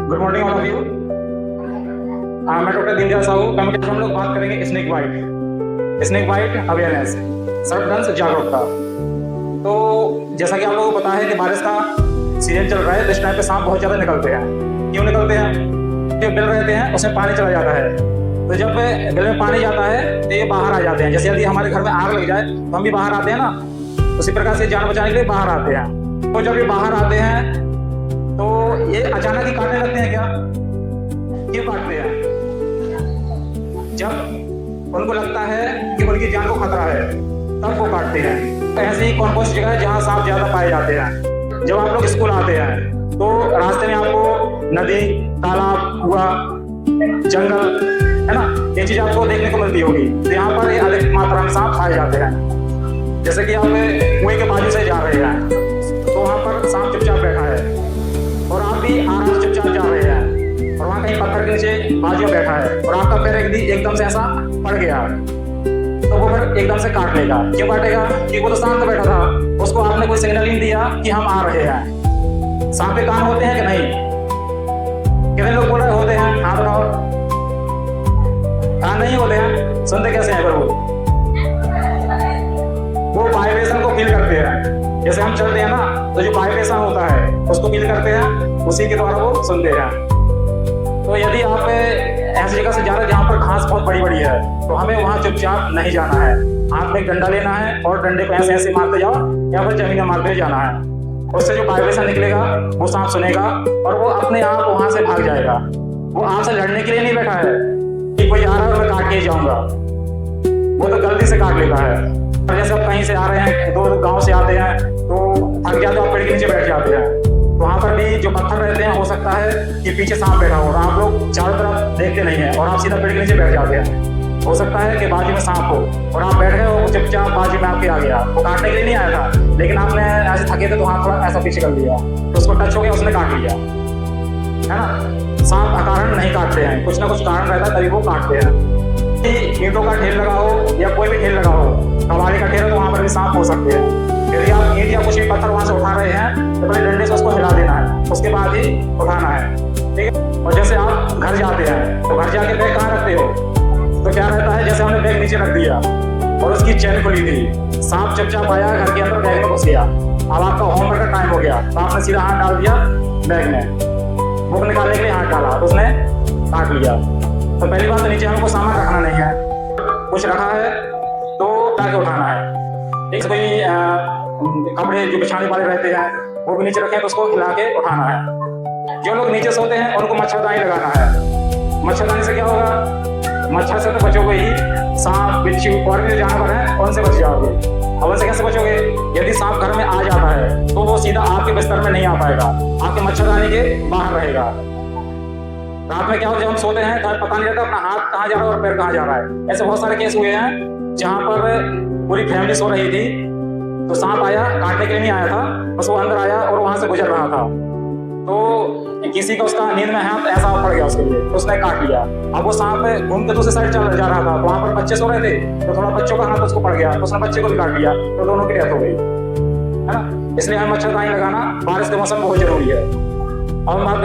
Good morning all of you. मैं doctor Deendayal Sahu. Communication हम लोग बात करेंगे स्नेक बाइट अवेयरनेस, सर्पदंश जागरूकता। तो जैसा कि आप लोगों को पता है कि बारिश का सीजन चल रहा है, तो इस टाइम पे सांप बहुत ज़्यादा निकलते हैं। क्यों निकलते हैं? जो बिल रहते हैं उसमें पानी चला जाता है, तो जब बिल में पानी जाता है तो ये बाहर आ जाते हैं। जैसे यदि हमारे घर में आग लग जाए तो हम भी बाहर आते हैं ना, उसी प्रकार से जान बचाने के लिए बाहर आते हैं। तो जब ये बाहर आते हैं तो ये अचानक ही काटने लगते हैं। क्या क्यों काटते हैं? जब उनको लगता है कि उनकी जान को खतरा है तब वो काटते हैं। तो ऐसी कौन कौन सी जगह है जहाँ सांप ज्यादा पाए जाते हैं? जब आप लोग स्कूल आते हैं तो रास्ते में आपको नदी, तालाब, कुआं, जंगल, है ना, ये चीज आपको देखने को मिलती होगी। तो यहाँ पर ये अधिक मात्रा में सांप पाए जाते हैं। जैसे कि आप कुएं के बाजू से जा रहे हैं तो वहाँ पर सांप चुपचाप बैठा है, और आप भी आराम से चुपचाप जा रहे हैं, और वहाँ कहीं पत्थर के नीचे बाजू बैठा है, और आपका पैर एकदम से ऐसा पड़ गया, तो वो फिर एकदम से काट लेगा। क्यों काटेगा? क्योंकि वो तो शांत बैठा था, उसको आपने कोई सिग्नल नहीं दिया कि हम आ रहे हैं। सांप के कान होते हैं कि नहीं? कितने लोग बोल रहे होते हैं? हाथ उठाओ। कान नहीं होते हैं? सुनते कैसे हैं? वो वाइब्रेशन को फील करते हैं। जैसे हम चलते हैं ना, तो जो वाइब्रेशन होता है उसको फील करते हैं, उसी के द्वारा वो सुनते हैं। तो यदि आप ऐसी जगह से जा रहे हैं जहाँ पर घास बहुत बड़ी बड़ी है, तो हमें वहाँ चुपचाप नहीं जाना है। हाथ में एक डंडा लेना है और डंडे को ऐसे ऐसे मारते जाओ, या फिर जमीन में मारते जाना है। उससे जो वाइब्रेशन निकलेगा वो सांप सुनेगा और वो अपने आप वहाँ से भाग जाएगा। वो आपसे लड़ने के लिए नहीं बैठा है कि कोई आ रहा है और मैं काट के जाऊंगा। वो तो गलती से काट लेता है। और जैसे आप कहीं से आ रहे हैं, दो गांव से आते हैं, तो थक जाते हो, पेड़ के नीचे बैठ जाते हैं, तो वहाँ पर भी जो पत्थर रहते हैं, हो सकता है कि पीछे सांप बैठा हो, आप लोग चारों तरफ देखते नहीं है और आप सीधा पेड़ के नीचे बैठ जाते हैं। हो सकता है कि बाजू में सांप हो और आप बैठ गए, वो चुपचाप बाजू में आपके आ गया। वो काटने के लिए नहीं आया था, लेकिन आपने ऐसे थके थे तो हाथ थोड़ा ऐसा पीछे कर लिया, तो उसको टच हो गया, उसने काट लिया, है ना। सांप अकारण नहीं काटते हैं, कुछ ना कुछ कारण रहता है तभी वो काटते हैं। ईंटों का ढेर लगा हो या कोई भी ढेर लगा हो, कबाड़ी का ढेर है, तो वहाँ पर भी सांप हो सकते हैं। यदि आप ईंट या कुछ भी पत्थर वहाँ से उठा रहे हैं तो पहले डंडे से उसको हिला देना है, उसके बाद ही उठाना है, ठीक है। और जैसे आप घर जाते हैं तो घर जाके बैग कहाँ रखते हो? तो क्या रहता है, जैसे हमने बैग नीचे रख दिया और उसकी चेन खुली थी, सांप चुपचाप आया घर के अंदर, बैग में घुस गया। अब आपका होमवर्क का टाइम हो गया, तो आपने सीधा हाथ डाल दिया बैग में, बुक निकालने के लिए हाथ डाला, तो उसने काट लिया। तो पहली बात तो नीचे हमको सामान रखना नहीं है, कुछ रखा है तो जाके उठाना है। एक कोई कपड़े जो बिछाने वाले रहते हैं वो भी नीचे रखे तो उसको हिला के उठाना है। जो लोग नीचे सोते हैं उनको मच्छरदानी लगाना है। मच्छरदानी से क्या होगा? मच्छर से तो बचोगे ही, सांप, बिच्छू और भी जानवर हैं उनसे बच जाओगे। अब उनसे कैसे बचोगे? यदि सांप घर में आ जाता है तो वो सीधा आपके बिस्तर में नहीं आ पाएगा, आपके मच्छरदानी के बाहर रहेगा। रात में क्या हो, जब हम सोते हैं तो हमें पता नहीं रहता अपना हाथ कहाँ जा रहा है और पैर कहाँ जा रहा है। ऐसे बहुत सारे केस हुए हैं जहाँ पर पूरी फैमिली सो रही थी, तो सांप आया, काटने के लिए नहीं आया था, बस वो अंदर आया और वहां से गुजर रहा था, तो किसी का उसका नींद में हाथ ऐसा पड़ गया उसके लिए, तो उसने काट लिया। अब वो सांप घूम के दूसरी साइड चल जा रहा था, तो वहां पर बच्चे सो रहे थे, तो थोड़ा बच्चों का हाथ उसको पड़ गया, तो उसने बच्चे को भी काट लिया, तो दोनों की डेथ हो गई, है ना। इसलिए हमें मच्छरदानी लगाना बारिश के मौसम में बहुत जरूरी है। और